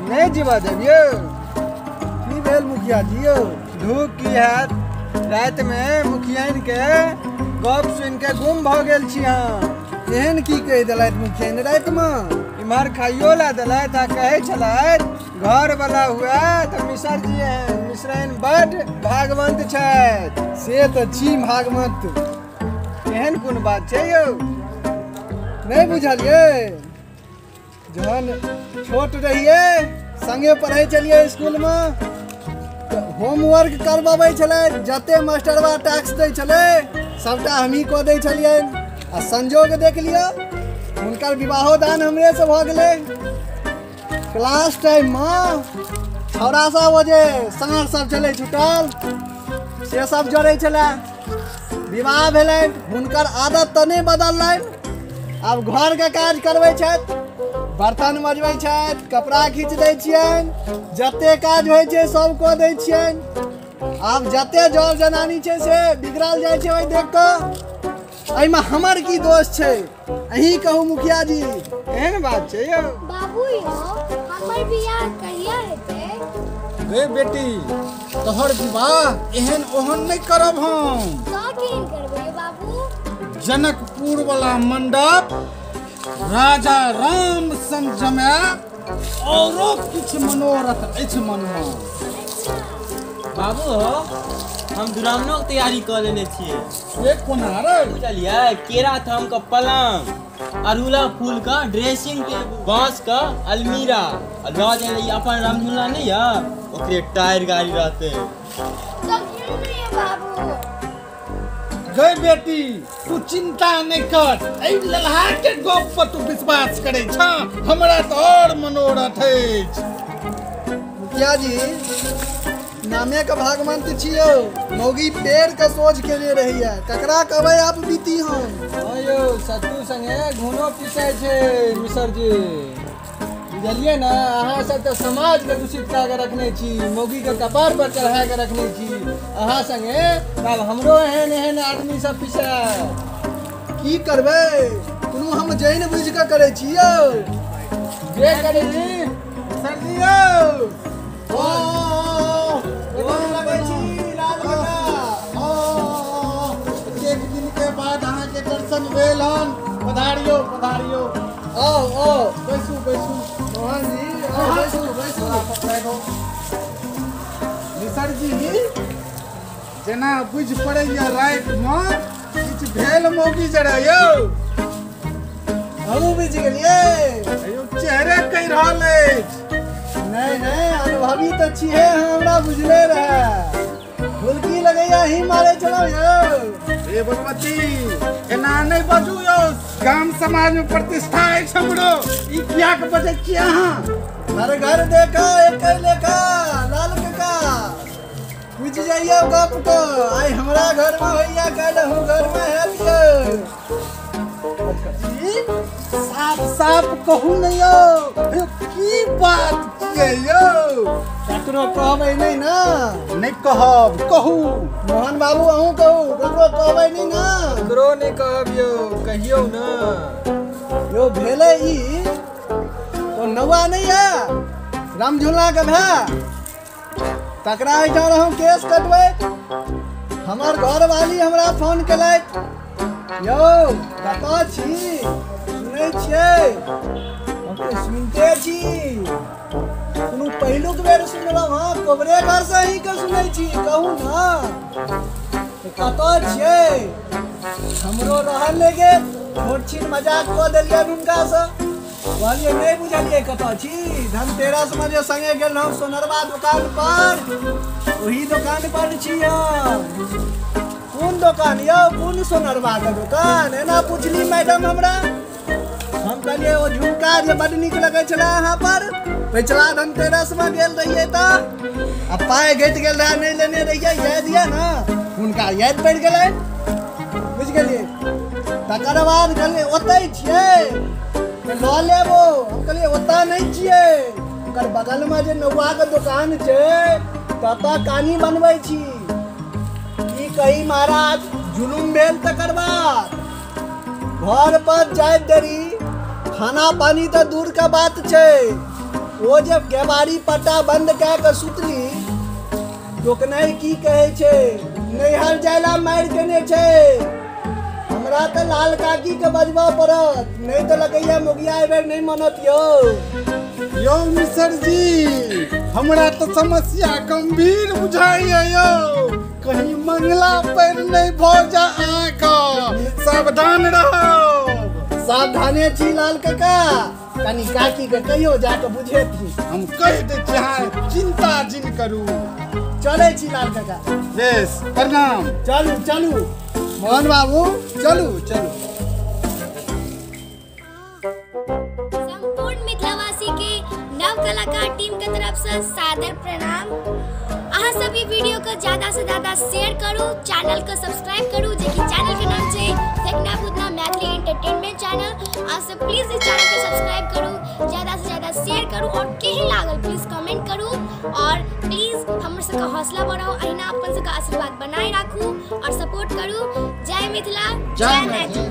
नहीं जीवा देव यौ की भेल मुखिया जी यौ धूप की हैत रात में मुखियान के गप सुन के गुम भ गेल छी हम एहन की कहि देलैथ मुखियान रात में इम्हर खाइयो ला देलैथ आ कहै छलैथ घर वाला हुआ तो मिश्र जी हैं मिश्रन बड़ भागवंत छथि से तो छी भागवंत एहन कोन बात छै यौ नहीं बुझलिए जहन छोट रहिए संगे पढ़े चलिए स्कूल में होमवर्क करवाबै छलै जते मास्टरवा टैक्स दै छलै सबटा हमही को दै छलियै आ संजोग देख लियो हुनकर विवाहो दान हमरे से भ गेलै क्लास टाइम में छौड़ा सब जे साँढ़ सब चलै छुटल से सब जोड़ै छलै विवाह भेलै हुनकर आदत तऽ नहि बदललनि आब घर के काज करबै छथि बर्तन मजबै छथि कपड़ा खींच दै छियनि जते काज होइ छै सब को दै छियनि आब जते जॉब जनानी छै से बिगड़ल जाइ छै ओहि देख कऽ एहिमे हमर की दोष छै अहीं कहू मुखिया जी एहन बात छै यौ बाबू यौ हमर बियाह कहिया हेतै गे बेटी तोहर विवाह एहन ओहन नहीं करब हम का केहन करबै बाबू जनकपुर वाला मंडप राजा राम सन जमाय औरो किछ मनोरथ अछि मनमे बाबू हम दुरागमनों के तैयारी कर लेने छियै से कोना रे बुझलियै केरा थाम का पलंग अड़हुला फूल का ड्रेसिंग टेबल बांस का अलमीरा लऽ जाए अपन रामझुला नहीं है ओकरे टायर गाड़ी रहते तो केहन रे बाबू गे बेटी तू चिंता नहीं कर ए लल्हा के गप पर तू विश्वास करे छ हमरा तो और मनोरथ अछि मुखिया जी नामे का भागवंत छियो मौगी पेड़ के सोच के लिए रही है ककरा कहबै आप बीती हम हाँ यौ सत्तू संगे घुनो पिसाय छै मिसर जी बुझलिए ना अहाँ सब तो समाज के दूषित कऽ के रखने छी मौगी के कपार पर चढ़ा के रखने छी अहाँ संगे तब हमरो एहन एहन आदमी सब पिसाय की करबै कोनो हम जानि बुझि के करै छी यौ जे करै छी मिसर जी यौ एक दिन के बाद अहाँ के दर्शन भेल हन पधारियो पधारियो आओ आओ बैसू बैसू मोहन जी आओ बैसू बैसू मिसर जी जेना बुझ पड़ैया रात में किछ भेल मौगी जरा यौ हमहूँ बुझि गेलियै अयो चेहरे कहि रहल अछि नहीं नहीं अनुभवी तो छियै हमरा बुझले रहे फुलकी लगैया ही मारे चलो यौ ए भगवती एना नहीं बजू यौ गाम समाज में प्रतिष्ठा अछि हमरो ई किया के बजै छी अहाँ हर घर देखा एक लेखा लाल काका बुझ जाइए गप को आई हमरा घर में होइया काल्हि हूँ घर में है साफ साफ कहू नहीं यौ की बात छियै यौ ककरो कहबै नहीं ना नहीं कहब कहू मोहन बाबू अहूँ कहू ककरो कहबै नहीं ना ककरो नहीं कहब यौ कहियो ना यो भेले ई तो नौआ नहीं है रामझुला के भाई तकरा एठाम रहूँ केस कटबै हमर घर वाली हमरा फोन केलक यौ कतऽ छी सुनै छियै सुनते छी कोनो पहिलुक बेर सुनलहुँ हाँ कोबरे घर से ही के सुनै छी कहू ना कतऽ छियै हमरो रहल नहि गेल छोट छीन मजाक कऽ देलियै हुनका से कहलियै नहीं बुझलियै कतऽ छी धनतेरस में जे संगे गेल रहौं सोनरवा दुकान पर वही दुकान पर छी हम कौन दुकान यौ कौन सोनरवा के दुकान एना पूछली मैडम हमरा हम कहलियै ओ झुमका जे बड़ नीक लगै छलै अहाँ पर पिछला धनतेरस में गेल रहियै तऽ आ पाइ घटि गेल रहै नहीं लेने रहियै याद यऽ ना हुनका याद पड़ि गेलै बुझि गेलियै तकर बाद कहलियै ओतै छियै लऽ लेबो हम कहलियै ओतऽ नहीं छियै ओकर बगल में जे नौआ के दुकान छै ततऽ कानी बनबै छी की कही महाराज जुलुम भेल तकर बाद घर पर जाइत देरी खाना पानी तो दूर का बात छै ओ जब केवाड़ी पट्टा बंद कए के सुतली टोकनाइ की कहै छै नैहर जायला मारि केने छै। हमरा तऽ लाल काकी के बजबा पड़त, नहीं तो लगैया मोगिया एहि बेर नहीं मानत यो मिसर जी, हमरा तो समस्या गंभीर बुझाइए यो। कहीं मंगला पर नहीं भऽ जा आका, सावधान रहो। सावधाने छी लाल काका, कनी काकी के कहियो जाके बुझेती। हम कह दे चाहे चिंता जिन करू। चले छी लाल काका। बेस, प्रणाम। चलू चलू मोहन बाबू, चलू चलू। संपूर्ण मिथिलावासी के नव कलाकार टीम के तरफ से सादर प्रणाम। अहाँ सब ई वीडियो को ज्यादा से ज्यादा शेयर करू, चैनल को सब्सक्राइब करू, जे कि चैनल के नाम छै फेकना फूदना मैथिली एंटरटेनमेंट चैनल। अहाँ सब प्लीज इस चैनल को सब्सक्राइब करू, ज्यादा से ज्यादा शेयर करू और केहन लागल प्लीज कमेंट करू और प्लीज हमर सबके हौसला बढ़ाओ, अहिना अपन सबके आशीर्वाद बनाए राखू और सपोर्ट करू। जय मिथिला, जय मैथिली।